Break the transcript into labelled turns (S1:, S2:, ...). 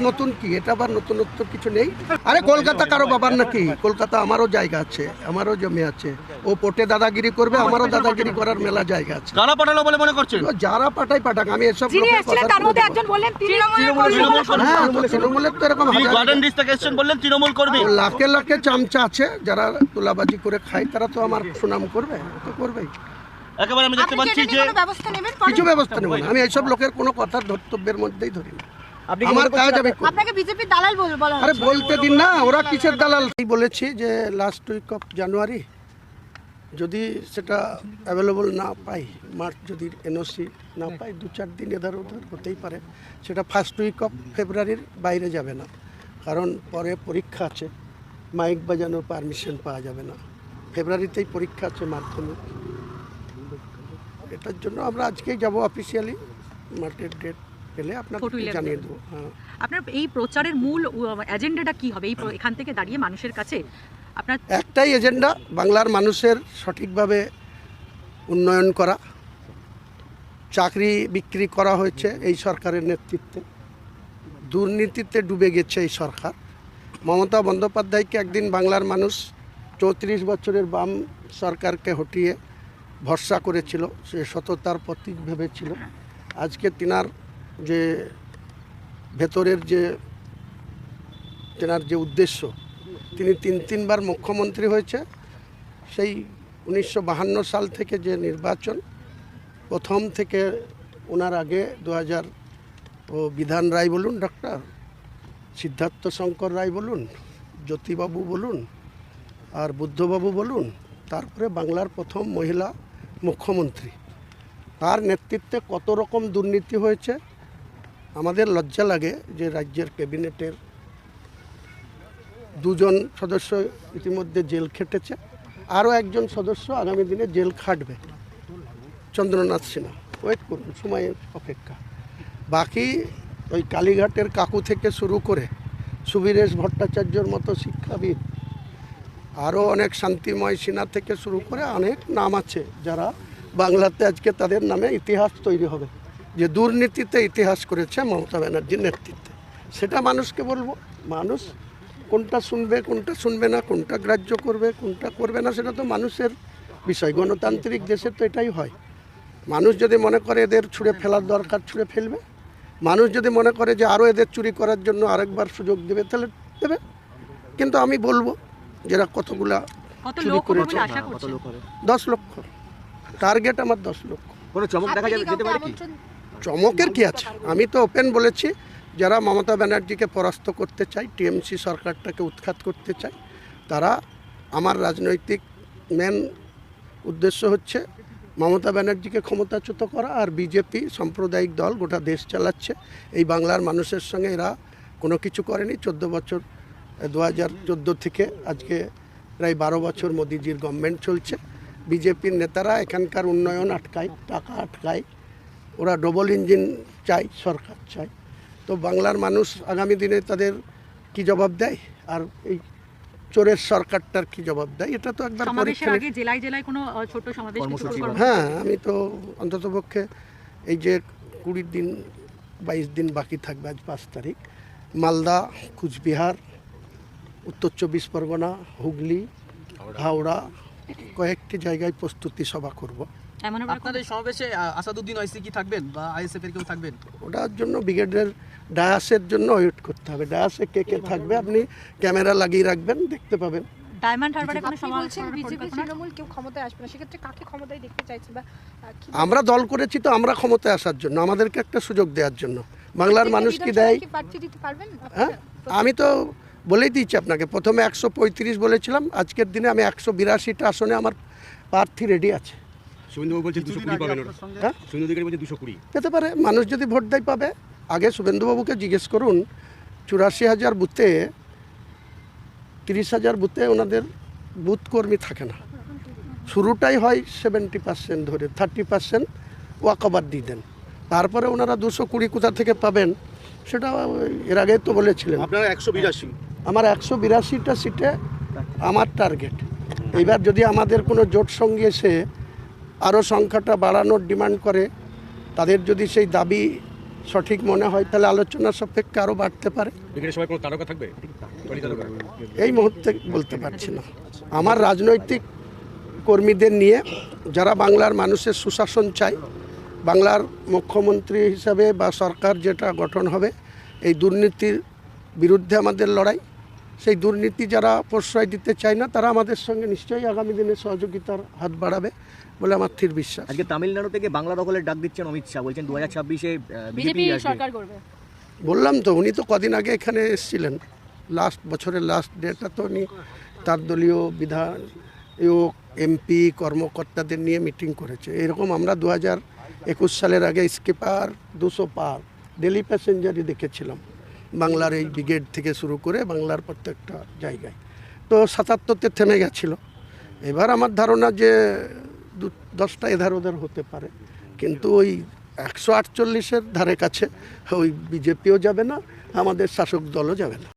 S1: নতুন কি এটা আবার নতুনত্ব কিছু নেই। আরে কলকাতা কারো বাবার নাকি? কলকাতা আমারও জায়গা আছে, আমারও জমি আছে। ও পোর্টে দাদাগিরি করবে, আমারও দাদাগিরি করার মেলা জায়গা আছে।
S2: কারা পাঠালো বলে মনে করছেন?
S1: যারা পাঠাই পাঠাক, আমি এসব
S3: যিনি এসেছিলেন তার মধ্যে একজন বললেন
S1: তৃণমূলের তো এরকম
S2: গার্ডেন ডিস্ট থেকে এসেছেন বললেন তৃণমূল কর্মী।
S1: লাখে লাখে চামচা আছে যারা তুলাবাজি করে খায়, তারা তো আমার সুনাম করবে, তো করবেই।
S2: একেবারে আমি দেখতে পাচ্ছি যে
S1: কিছু ব্যবস্থা নেব না। আমি এইসব লোকের কোনো কথা ধর্তব্যের মধ্যেই ধরি না। আমার কাজ আমি
S3: আপনাকে বিজেপির দালাল বলা
S1: আরে বলতে দিন না, ওরা কিসের দালাল? এই বলেছি যে লাস্ট উইক অফ জানুয়ারি যদি সেটা অ্যাভেলেবল না পাই, মার্চ যদি এনওসি না পাই, 2-4 দিন এধার ওধার হতেই পারে। সেটা ফার্স্ট উইক অফ ফেব্রুয়ারির বাইরে যাবে না, কারণ পরে পরীক্ষা আছে, মাইক বাজানোর পারমিশন পাওয়া যাবে না। ফেব্রুয়ারিতেই পরীক্ষা আছে মাধ্যমিক। এটার জন্য আমরা আজকেই যাব অফিসিয়ালি, মার্কেট ডেট পেলে আপনাকে জানিয়ে দেবো। হ্যাঁ,
S3: আপনার এই প্রচারের মূল এজেন্ডাটা কি হবে? এখান থেকে দাঁড়িয়ে মানুষের কাছে আপনার
S1: একটাই এজেন্ডা, বাংলার মানুষের সঠিকভাবে উন্নয়ন করা। চাকরি বিক্রি করা হয়েছে এই সরকারের নেতৃত্বে, দুর্নীতিতে ডুবে গেছে এই সরকার। মমতা বন্দ্যোপাধ্যায়কে একদিন বাংলার মানুষ 34 বছরের বাম সরকারকে হটিয়ে ভরসা করেছিল, সে সততার প্রতীক ভেবেছিল। আজকে তিনার যে ভেতরের যে তেনার যে উদ্দেশ্য, তিনি তিনবার মুখ্যমন্ত্রী হয়েছে। সেই 1952 সাল থেকে যে নির্বাচন, প্রথম থেকে ওনার আগে 2000 বিধান রায় বলুন, ডক্টর সিদ্ধার্থ শঙ্কর রায় বলুন, জ্যোতিবাবু বলুন, আর বুদ্ধবাবু বলুন, তারপরে বাংলার প্রথম মহিলা মুখ্যমন্ত্রী। তার নেতৃত্বে কত রকম দুর্নীতি হয়েছে। আমাদের লজ্জা লাগে যে রাজ্যের ক্যাবিনেটের 2 সদস্য ইতিমধ্যে জেল খেটেছে, আরও একজন সদস্য আগামী দিনে জেল খাটবে, চন্দ্রনাথ সিনহা। ওয়েট করুন, সময়ের অপেক্ষা। বাকি ওই কালীঘাটের কাকু থেকে শুরু করে সুবীরেশ ভট্টাচার্যর মতো শিক্ষাবিদ, আরও অনেক শান্তিময় সিনহা থেকে শুরু করে অনেক নাম আছে, যারা বাংলাতে আজকে তাদের নামে ইতিহাস তৈরি হবে, যে দুর্নীতিতে ইতিহাস করেছে মমতা ব্যানার্জির নেতৃত্বে। সেটা মানুষকে বলবো, মানুষ কোনটা শুনবে কোনটা শুনবে না, কোনটা গ্রাহ্য করবে কোনটা করবে না, সেটা তো মানুষের বিষয়। গণতান্ত্রিক দেশে তো এটাই হয়। মানুষ যদি মনে করে এদের ছুঁড়ে ফেলার দরকার, ছুঁড়ে ফেলবে। মানুষ যদি মনে করে যে আরও এদের চুরি করার জন্য আরেকবার সুযোগ দেবে, তাহলে দেবে। কিন্তু আমি বলবো যারা কতগুলা চুরি করেছে, 10 লক্ষ টার্গেট, আমার 10 লক্ষ। চমকের কি আছে? আমি তো ওপেন বলেছি, যারা মমতা ব্যানার্জিকে পরাস্ত করতে চায়, টিএমসি সরকারটাকে উৎখাত করতে চায়, তারা, আমার রাজনৈতিক মেন উদ্দেশ্য হচ্ছে মমতা ব্যানার্জিকে ক্ষমতাচ্যুত করা। আর বিজেপি সাম্প্রদায়িক দল গোটা দেশ চালাচ্ছে, এই বাংলার মানুষের সঙ্গে এরা কোনো কিছু করেনি। 14 বছর, 2014 থেকে আজকে প্রায় 12 বছর মোদিজির গভর্নমেন্ট চলছে। বিজেপির নেতারা এখানকার উন্নয়ন আটকায়, টাকা আটকায়, ওরা ডবল ইঞ্জিন চাই, সরকার চাই। তো বাংলার মানুষ আগামী দিনে তাদের কি জবাব দেয়, আর এই চোরের সরকারটার কি জবাব দেয়, এটা তো একবার পরীক্ষা।
S3: জেলায় জেলায় কোনো ছোট সমাবেশ?
S1: হ্যাঁ, আমি তো অন্ততপক্ষে এই যে 20 দিন 22 দিন বাকি থাকবে, আজ 5 তারিখ, মালদা, কুচবিহার, উত্তর 24 পরগনা, হুগলি, হাওড়া, কয়েকটি জায়গায় প্রস্তুতি সভা করব।
S4: আপনাদের সমাবেশে আসাদুদ্দিন ওয়াইসি কি থাকবেন বা আইএসএফ এর কেউ থাকবেন?
S1: ওটার জন্য ব্রিগেডের ডায়াসের জন্য ওয়েট করতে হবে। ডায়াসে কে কে থাকবে আপনি ক্যামেরা লাগিয়ে রাখবেন, দেখতে পাবেন।
S3: ডায়মন্ড হারবারে কোনো সমাবেশ?
S5: বিজেপি তৃণমূল কেউ ক্ষমতায় আসবে না, সেক্ষেত্রে কাকে ক্ষমতায় দেখতে চাইছে? বা
S1: আমরা দল করেছি তো আমরা ক্ষমতায় আসার জন্য, আমাদেরকে একটা সুযোগ দেওয়ার জন্য। বাংলার মানুষ কি দেয়? হ্যাঁ, আমি তো বলেই দিয়েছি আপনাকে, প্রথমে 135 বলেছিলাম, আজকের দিনে আমি 182টা আসনে আমার প্রার্থী রেডি আছে। পেতে পারে, মানুষ যদি ভোট দেয় পাবে। আগে শুভেন্দুবাবুকে জিজ্ঞেস করুন, 84,000 বুথে 30,000 বুথে ওনাদের বুথ কর্মী থাকে না। শুরুটাই হয় 70% ধরে, 30% ওয়াকওভার দিয়ে দেন, তারপরে ওনারা 220 কোথা থেকে পাবেন সেটা এর আগে তো বলেছিলেন।
S2: আপনারা 182,
S1: আমার 182টা সিটে আমার টার্গেট। এইবার যদি আমাদের কোনো জোট সঙ্গে এসে আরও সংখ্যাটা বাড়ানোর ডিমান্ড করে, তাদের যদি সেই দাবি সঠিক মনে হয় তাহলে আলোচনার সাপেক্ষে আরও বাড়তে পারে।
S6: ব্রিগেডের সবাই কোনো তারকা থাকবে?
S1: এই মুহূর্তে বলতে পারছি না। আমার রাজনৈতিক কর্মীদের নিয়ে যারা বাংলার মানুষের সুশাসন চায়, বাংলার মুখ্যমন্ত্রী হিসাবে বা সরকার যেটা গঠন হবে, এই দুর্নীতির বিরুদ্ধে আমাদের লড়াই। সেই দুর্নীতি যারা প্রশ্রয় দিতে চায় না তারা আমাদের সঙ্গে নিশ্চয়ই আগামী দিনে সহযোগিতার হাত বাড়াবে বলে আমার স্থির বিশ্বাস।
S7: আজকে তামিলনাড়ু থেকে বাংলা দখলের ডাক দিচ্ছেন অমিত শাহ, বলছেন 2026-এ
S5: বিজেপি
S7: বিজেপি
S5: সরকার করবে।
S1: বললাম তো, উনি তো কদিন আগে এখানে এসেছিলেন, বছরের লাস্ট ডেটা তো উনি তার দলীয় বিধায়ক এমপি কর্মকর্তাদের নিয়ে মিটিং করেছে। এরকম আমরা 2021 সালের আগে স্কিপার 200 পার ডেলি প্যাসেঞ্জারই দেখেছিলাম বাংলার এই ব্রিগেড থেকে শুরু করে বাংলার প্রত্যেকটা জায়গায়। তো 77-তে থেমে গেছিল। এবার আমার ধারণা যে 10টা এধার ওধার হতে পারে, কিন্তু ওই 148-এর ধারে কাছে ওই বিজেপিও যাবে না, আমাদের শাসক দলও যাবে না।